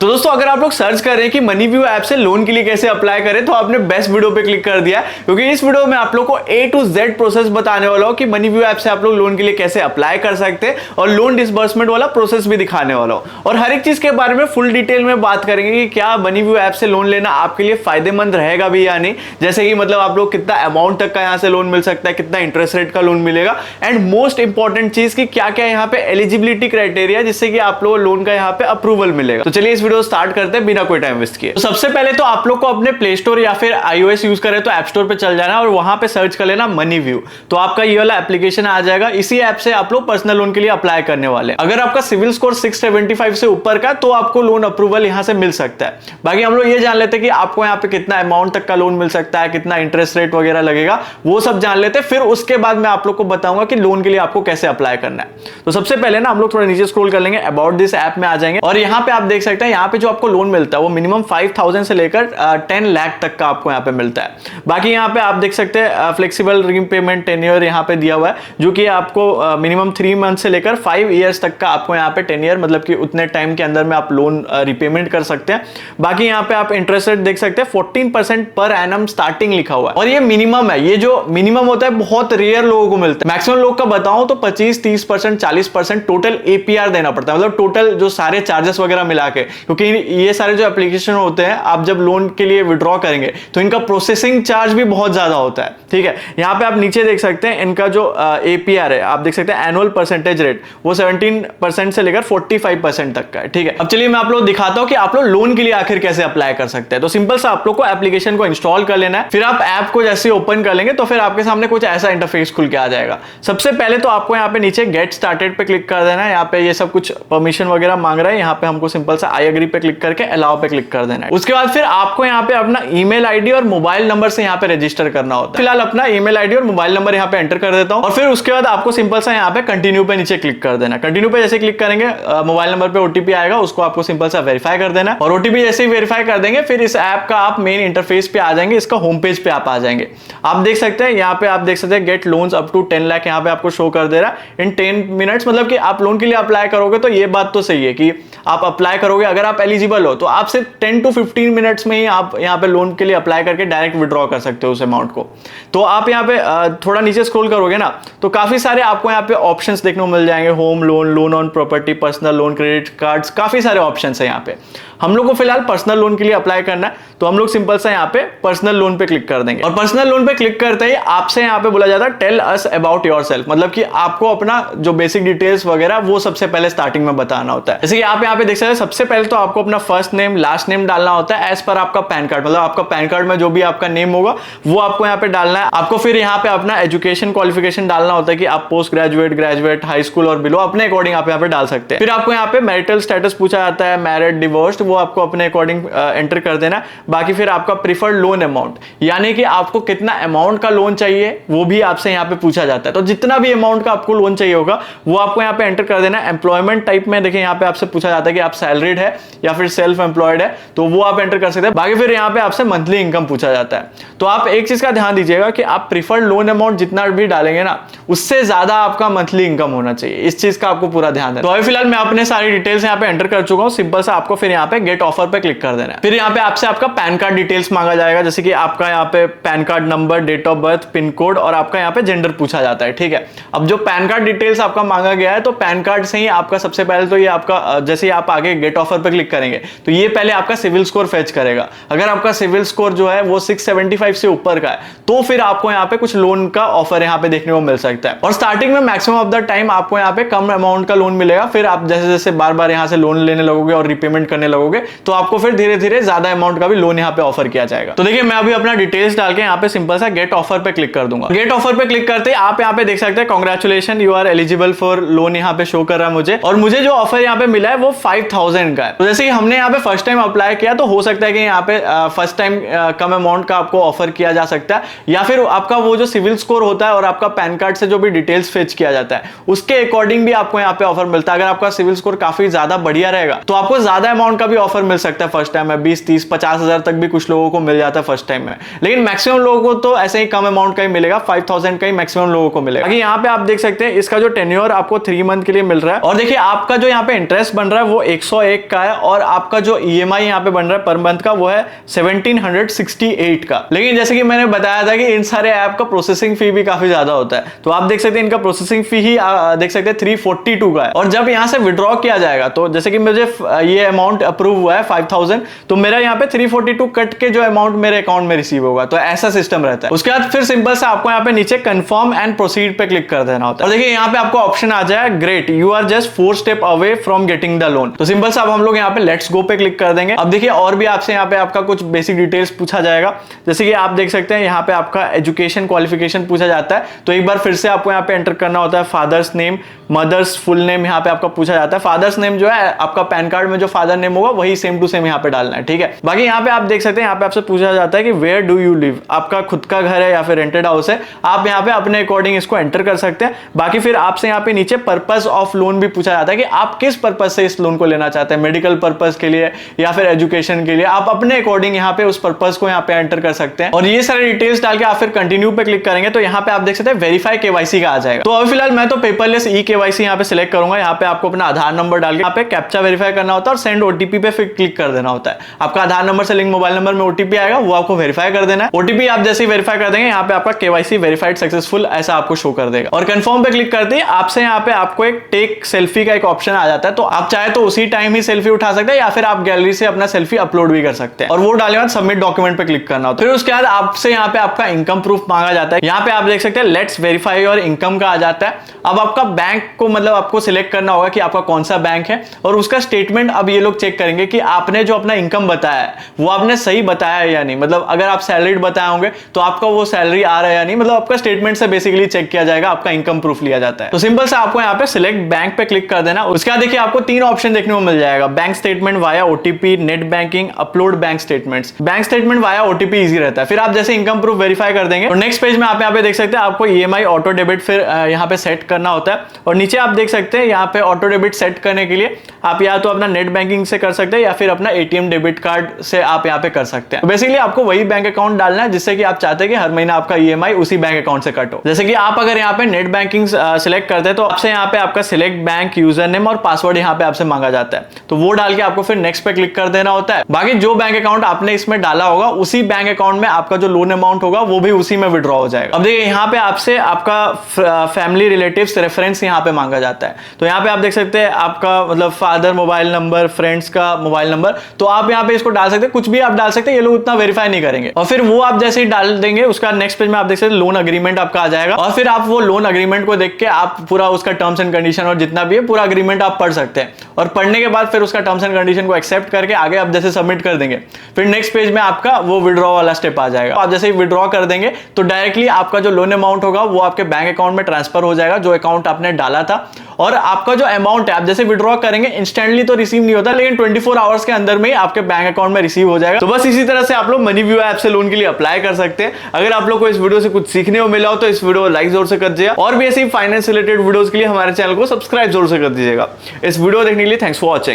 तो दोस्तों अगर आप लोग सर्च कर रहे हैं कि मनीव्यू ऐप से लोन के लिए कैसे अप्लाई करें, तो आपने बेस्ट वीडियो पे क्लिक कर दिया, क्योंकि इस वीडियो में आप लोग को A to Z प्रोसेस बताने वाला हूं कि मनीव्यू ऐप से आप लोग लोन के लिए कैसे अप्लाई कर सकते हैं और लोन डिसबर्समेंट वाला प्रोसेस भी दिखाने वाला हूं, और हर एक चीज के बारे में फुल डिटेल में बात करेंगे कि क्या मनीव्यू ऐप से लोन लेना आपके लिए फायदेमंद रहेगा भी या नहीं। जैसे कि मतलब आप लोग कितना अमाउंट तक का यहां से लोन मिल सकता है, कितना इंटरेस्ट रेट का लोन मिलेगा, एंड मोस्ट इंपॉर्टेंट चीज कि क्या क्या यहाँ पे एलिजिबिलिटी क्राइटेरिया जिससे कि आप लोग लोन का यहाँ पे अप्रूवल मिलेगा। तो चलिए इस वीडियो स्टार्ट करते हैं बिना कोई टाइम वेस्ट किए। तो सबसे पहले तो आप लोग को अपने प्ले स्टोर या फिर iOS यूज करें तो ऐप स्टोर पे चल जाना और वहां पे सर्च कर लेना मनीव्यू। तो आपका ये वाला एप्लीकेशन आ जाएगा। इसी ऐप से आप लोग पर्सनल लोन के लिए अप्लाई करने वाले। अगर आपका सिविल स्कोर 675 से ऊपर का तो आपको लोन अप्रूवल यहां से मिल सकता है। बाकी हम लोग ये जान लेते हैं कि आपको यहाँ पे कितना अमाउंट तक का लोन मिल सकता है, कितना इंटरेस्ट रेट वगैरह लगेगा, वो सब जान लेते हैं। फिर उसके बाद मैं आप लोग को बताऊंगा कि लोन के लिए आपको कैसे अप्लाई करना है। तो सबसे पहले ना हम लोग थोड़ा नीचे स्क्रॉल कर लेंगे, अबाउट दिस ऐप में आ जाएंगे और यहाँ पे आप देख सकते हैं यहाँ पे जो आपको लोन मिलता है वो मिनिमम 5,000 से लेकर 10 लाख तक का आपको यहाँ पे मिलता है। बाकी यहाँ पे आप देख सकते हैं फ्लेक्सिबल रीपेमेंट टेन्योर यहाँ पे दिया हुआ है, जो कि आपको मिनिमम 3 मंथ से लेकर 5 ईयर्स तक का आपको यहाँ पे टेन्योर, मतलब कि उतने टाइम के अंदर में आप लोन रिपेमेंट कर सकते हैं। बाकी यहाँ पे आप इंटरेस्ट रेट देख सकते हैं 14% पर एनम स्टार्टिंग लिखा हुआ है, और ये मिनिमम है। ये जो मिनिमम होता है बहुत रेयर लोगों को मिलता है। मैक्सिमम लोग का बताऊं तो 25-30% 40% टोटल एपीआर देना पड़ता है, मतलब टोटल जो सारे चार्जेस वगैरह मिला के, क्योंकि ये सारे जो एप्लीकेशन होते हैं आप जब लोन के लिए विड्रॉ करेंगे तो इनका प्रोसेसिंग चार्ज भी बहुत ज्यादा होता है। ठीक है, यहाँ पे आप नीचे देख सकते हैं इनका जो एपीआर है, आप देख सकते हैं एनुअल परसेंटेज रेट वो 17% से लेकर 45% तक का है। ठीक है, अब चलिए मैं आप लोग दिखाता हूं कि आप लोग लोन के लिए आखिर कैसे अप्लाई कर सकते हैं। तो सिंपल सा आप लोग को एप्लीकेशन को इंस्टॉल कर लेना है। फिर आप ऐप को जैसे ओपन कर लेंगे तो फिर आपके सामने कुछ ऐसा इंटरफेस खुल के आ जाएगा। सबसे पहले तो आपको यहाँ पे नीचे गेट स्टार्टेड पे क्लिक कर देना है। यहाँ पे ये सब कुछ परमिशन वगैरह मांग रहा है, यहाँ पे हमको सिंपल सा आई एग्री पे क्लिक करके अलाउ पे क्लिक कर देना है। उसके बाद फिर आपको यहाँ पे अपना ईमेल आईडी और मोबाइल नंबर से यहाँ पे रजिस्टर करना होता है। फिलहाल अपना ईमेल आईडी और मोबाइल नंबर यहाँ पे एंटर कर देता हूँ, और फिर उसके बाद आपको सिंपल सा यहाँ पे कंटिन्यू पे नीचे क्लिक कर देना। कंटिन्यू पे जैसे क्लिक करेंगे मोबाइल नंबर पे ओटीपी आएगा, उसको आपको सिंपल सा वेरीफाई कर देना, और ओटीपी जैसे ही वेरीफाई कर देंगे फिर इस ऐप का आप मेन इंटरफेस पे आ जाएंगे, इसका होम पेज पे आप आ जाएंगे। आप देख सकते हैं यहाँ पे आप देख सकते हैं get loans up to 10 lakh यहाँ पे आपको शो कर दे रहा है इन 10 मिनट्स। मतलब कि आप लोन के लिए अप्लाई करोगे तो ये बात तो सही है कि आप अप्लाई करोगे, अगर आप एलिजिबल हो तो आप सिर्फ 10 to 15 मिनट्स में ही आप यहाँ पे लोन के लिए अप्लाई करके डायरेक्ट विड्रॉ कर सकते हो उस अमाउंट को। तो आप यहाँ पे थोड़ा नीचे स्क्रॉल करोगे ना तो काफी सारे आपको यहाँ पे ऑप्शंस देखने को मिल जाएंगे। Home loan, loan on property, personal loan, credit cards, काफी सारे ऑप्शंस है यहाँ पे। हम लोग को फिलहाल पर्सनल लोन के लिए अप्लाई करना है, तो हम लोग सिंपल सा यहाँ पे पर्सनल लोन पे क्लिक कर देंगे, और पर्सनल लोन पे क्लिक करते ही आपसे यहाँ पे बोला जाता है टेल अस अबाउट योरसेल्फ, मतलब कि आपको अपना जो बेसिक डिटेल्स वगैरह वो सबसे पहले स्टार्टिंग में बताना होता है। जैसे कि आप यहाँ पे देख सकते हैं सबसे पहले तो आपको अपना फर्स्ट नेम लास्ट नेम डालना होता है एज पर आपका पैन कार्ड, मतलब आपका पैन कार्ड में जो भी आपका नेम होगा वो आपको यहाँ पे डालना है। आपको फिर यहाँ पे अपना एजुकेशन क्वालिफिकेशन डालना होता है कि आप post graduate, graduate, high school और बिलो, अपने अकॉर्डिंग आप यहाँ पे डाल सकते हैं। फिर आपको यहाँ पे मैरिटल स्टेटस पूछा जाता है, मैरिड, डिवोर्स्ड, वो आपको अपने अकॉर्डिंग एंटर कर देना। बाकी फिर आपका प्रीफर्ड लोन अमाउंट, यानी कि आपको कितना अमाउंट का लोन चाहिए वो भी आपसे यहाँ पे पूछा जाता है। तो जितना भी अमाउंट का आपको लोन चाहिए होगा वो आपको यहाँ पे एंटर कर देना है। एम्प्लॉयमेंट टाइप में देखिए यहाँ पे आपसे पूछा जाता है कि आप सैलरीड है या फिर सेल्फ एम्प्लॉयड है, तो वो आप एंटर कर सकते हैं। बाकी फिर यहाँ पे आपसे मंथली इनकम पूछा जाता है। तो आप एक चीज का ध्यान दीजिएगा कि आप प्रीफर्ड लोन अमाउंट जितना भी डालेंगे ना उससे ज्यादा आपका मंथली इनकम होना चाहिए, इस चीज का आपको पूरा ध्यान देना। तो अभी फिलहाल मैं अपने सारी डिटेल्स यहाँ पे एंटर कर चुका हूँ। सिंपल सा आपको फिर यहाँ पे गेट ऑफर पे क्लिक कर देना है। फिर यहाँ पे आपसे आपका पैन कार्ड डिटेल्स मांगा जाएगा, जैसे कि आपका यहाँ पे PAN card number, date of birth, pin code और आपका यहाँ पे जेंडर पूछा जाता है। ठीक है, अब जो पैन कार्ड डिटेल्स आपका मांगा गया है तो पैन कार्ड से ही आपका सबसे पहले तो ये आपका जैसे ही आप आगे गेट ऑफर पे क्लिक करेंगे तो ये पहले आपका सिविल स्कोर फेच करेगा। अगर आपका सिविल स्कोर जो है वो 675 से ऊपर का है तो फिर आपको यहाँ पे कुछ लोन का ऑफर यहाँ पे देखने को मिल सकता है। और स्टार्टिंग में मैक्सिमम ऑफ द टाइम आपको यहाँ पे कम अमाउंट का लोन मिलेगा। फिर आप जैसे जैसे बार बार यहाँ से लोन लेने लगोगे और रिपेमेंट करने लगोगे तो आपको फिर धीरे धीरे ज्यादा अमाउंट का भी लोन यहाँ पे ऑफर किया जाएगा। तो देखिए मैं अभी अपना डिटेल्स डाल के यहाँ पे सिंपल सा गेट ऑफर पे क्लिक कर दूंगा। गेट ऑफर पे क्लिक करते ही आप यहाँ पे देख सकते हैं congratulation you are eligible for loan यहाँ पे शो कर रहा है मुझे, और मुझे जो ऑफर यहाँ पे मिला है वो 5,000 का है। तो जैसे कि हमने यहाँ पे फर्स्ट टाइम अप्लाई किया तो हो सकता है कि यहाँ पे फर्स्ट टाइम कम अमाउंट का आपको ऑफर किया जा सकता है, या फिर आपका वो जो सिविल स्कोर होता है और आपका पैन कार्ड से जो भी डिटेल्स फेच किया जाता है उसके अकॉर्डिंग भी आपको यहाँ पे ऑफर मिलता है। अगर आपका सिविल स्कोर काफी ज्यादा बढ़िया रहेगा तो आपको ज्यादा अमाउंट का भी ऑफर मिल सकता है फर्स्ट टाइम में, 20, 30, 50 हजार तक भी कुछ लोगों को मिल जाता है फर्स्ट टाइम में। लेकिन मैक्सिमम लोगों को तो ऐसे ही कम अमाउंट का ही मिलेगा, 5000 का ही मैक्सिमम लोगों को मिलेगा। बाकी यहाँ पे आप देख सकते हैं इसका जो टेन्योर आपको 3 मंथ के लिए मिल रहा है। और देखिए आपका जो यहाँ पे इंटरेस्ट बन रहा है वो 101 का है और आपका जो EMI यहाँ पे बन रहा है पर मंथ का वो है 1768 का। लेकिन जैसे कि मैंने बताया था कि इन सारे ऐप का प्रोसेसिंग फी भी काफी ज्यादा होता है, तो आप देख सकते हैं इनका प्रोसेसिंग फी ही देख सकते हैं 342 का है। और जब यहाँ से विड्रॉ किया जाएगा तो जैसे कि मुझे ये अमाउंट अप्रूव हुआ है 5000, तो मेरा यहाँ पे 342 कट के जो अमाउंट मेरे अकाउंट में रिसीव होगा, तो ऐसा सिस्टम रहता है। उसके बाद फिर सिंपल से आपको यहाँ पे नीचे कंफर्म एंड प्रोसीड पे क्लिक कर देना होता है। और देखिए यहाँ पे आपको ऑप्शन आ जाए great, you are just 4 step away from getting the loan. तो सिंपल से अब हम लोग यहाँ पे लेट्स गो पे क्लिक कर देंगे। अब देखिए और भी आपसे यहाँ पे आपका कुछ बेसिक डिटेल्स पूछा जाएगा, जैसे कि आप देख सकते हैं यहाँ पे आपका एजुकेशन क्वालिफिकेशन पूछा जाता है। तो एक बार फिर से आपको यहाँ पे एंटर करना होता है father's name, mother's full name यहाँ पे आपका पूछा जाता है। फादर्स नेम जो है आपका पैन कार्ड में जो फादर नेम होगा वही सेम टू सेम यहाँ पे डालना है, ठीक है। बाकी यहाँ पे आप देख सकते हैं यहाँ पे आपसे पूछा जाता है कि वेयर डू यू लिव, आपका खुद का घर है या फिर रेंटेड हाउस है, आप यहाँ पे अपने अकॉर्डिंग इसको एंटर कर सकते हैं। बाकी फिर आपसे यहाँ पे नीचे पर्पस ऑफ लोन भी पूछा जाता है कि आप किस पर्पस से इस लोन को लेना चाहते हैं, मेडिकल पर्पस के लिए या फिर एजुकेशन के लिए, आप अपने अकॉर्डिंग यहाँ पे उस पर्पस को यहाँ पे एंटर कर सकते हैं। और ये सारे डिटेल्स डाल के आप फिर कंटिन्यू पे क्लिक करेंगे तो यहाँ पे आप देख सकते हैं वेरीफाई KYC का आ जाएगा। तो अभी फिलहाल मैं तो पेपरलेस KYC यहाँ पे सिलेक्ट करूंगा। यहाँ पे आपको अपना आधार नंबर डाल के यहाँ पे कैप्चा वेरीफाई करना होता है और सेंड OTP पे फिर क्लिक कर देना होता है। आपका आधार नंबर से लिंक मोबाइल नंबर में OTP आएगा, वो आपको वेरीफाई कर देना है। OTP आप जैसे ही वेरीफाई कर देंगे यहाँ पे आपका KYC वेरीफाइड सक्सेसफुल ऐसा आपको शो कर देगा। और कंफर्म पे क्लिक करते ही आपसे यहाँ पे आपको एक टेक सेल्फी का एक ऑप्शन आ जाता है, तो आप चाहे तो उसी टाइम ही सेल्फी उठा सकते हैं या फिर आप गैलरी से अपना सेल्फी अपलोड भी कर सकते हैं। और वो डालने बाद सबमिट डॉक्यूमेंट पे क्लिक करना होता है। फिर उसके बाद आपसे यहाँ पे आपका इनकम प्रूफ मांगा जाता है। यहाँ पे आप देख सकते हैं लेट्स वेरीफाई योर इनकम का आ जाता है। अब आपका बैंक को मतलब आपको सिलेक्ट करना होगा कि आपका कौन सा बैंक है और उसका स्टेटमेंट अब ये लोग चेक करेंगे कि आपने जो अपना इनकम बताया है वो आपने सही बताया है या नहीं। मतलब अगर आप सैलरीड बताए होंगे तो आपका वो सैलरी आ रहा है या नहीं, मतलब आपका स्टेटमेंट से बेसिकली चेक किया जाएगा, आपका इनकम प्रूफ लिया जाता है। तो सिंपल से आपको यहाँ पे सिलेक्ट बैंक पे क्लिक कर देना। उसके बाद देखिए आपको 3 ऑप्शन देखने को मिल जाएगा, bank statement via OTP, net banking, upload bank statements. Bank statement via OTP easy रहता है। फिर आप जैसे इनकम प्रूफ वेरीफाई कर देंगे और नेक्स्ट पेज में आप यहाँ पे देख सकते हैं आपको EMI ऑटो डेबिट फिर यहाँ पे सेट करना होता है। और नीचे आप देख सकते हैं यहाँ पे ऑटो डेबिट सेट करने के लिए आप या तो अपना नेट बैंकिंग से कर सकते हैं या फिर अपना ATM डेबिट कार्ड से आप यहाँ पे कर सकते हैं। तो बेसिकली आपको वही बैंक अकाउंट डालना है जिससे कि आप चाहते हैं कि हर महीना आपका EMI उसी बैंक अकाउंट से कट हो। जैसे कि आप अगर यहाँ पे नेट बैंकिंग सिलेक्ट करते हैं तो आपसे यहाँ पे आपका सिलेक्ट बैंक यूजर नेम और पासवर्ड यहाँ पे आपसे मांगा जाता है, तो वो डाल के आपको फिर नेक्स्ट पे क्लिक कर देना होता है। बाकी जो बैंक अकाउंट आपने इसमें डाला होगा उसी बैंक अकाउंट में आपका जो लोन अमाउंट होगा वो भी उसी में विड्रॉ हो जाएगा। अब देखिए यहाँ पे आपसे आपका फैमिली रिलेटिव्स रेफरेंस यहाँ पे मांगा जाता है। तो यहाँ पे आप देख सकते हैं आपका मतलब फादर मोबाइल नंबर, फ्रेंड्स का मोबाइल नंबर, तो आप यहाँ पे इसको डाल सकते हैं, कुछ भी आप डाल सकते हैं, ये लोग उतना वेरीफाई नहीं करेंगे। और फिर वो आप जैसे ही डाल देंगे उसका नेक्स्ट पेज में आप देख सकते हैं लोन अग्रीमेंट आपका आ जाएगा और फिर आप वो लोन अग्रीमेंट को देख के आप पूरा उसका टर्म्स एंड कंडीशन और जितना भी है पूरा अग्रीमेंट आप पढ़ सकते हैं। और पढ़ने के बाद फिर उसका टर्म्स एंड कंडीशन को एक्सेप्ट करके आगे आप जैसे सबमिट कर देंगे फिर नेक्स्ट पेज में आपका वो विड्रॉ वाला स्टेप आ जाएगा। आप जैसे ही विड्रॉ कर देंगे तो डायरेक्टली आपका जो लोन अमाउंट होगा वो आपके बैंक अकाउंट में ट्रांसफर हो जाएगा, जो अकाउंट आपने डाला था। और आपका जो अमाउंट है आप जैसे विड्रॉ करेंगे इंस्टेंटली तो रिसीव नहीं होता, लेकिन 24 आवर्स के अंदर में ही आपके बैंक अकाउंट में रिसीव हो जाएगा। तो बस इसी तरह से आप लोग मनीव्यू ऐप से लोन के लिए अप्लाई कर सकते हैं। अगर आप लोग को इस वीडियो से कुछ सीखने को मिला हो तो इस वीडियो को लाइक जरूर से कर दीजिएगा और भी ऐसी फाइनेंस रिलेटेड वीडियोस के लिए हमारे चैनल को सब्सक्राइब जरूर से कर दीजिएगा। इस वीडियो देखने के लिए थैंक्स फॉर वॉचिंग।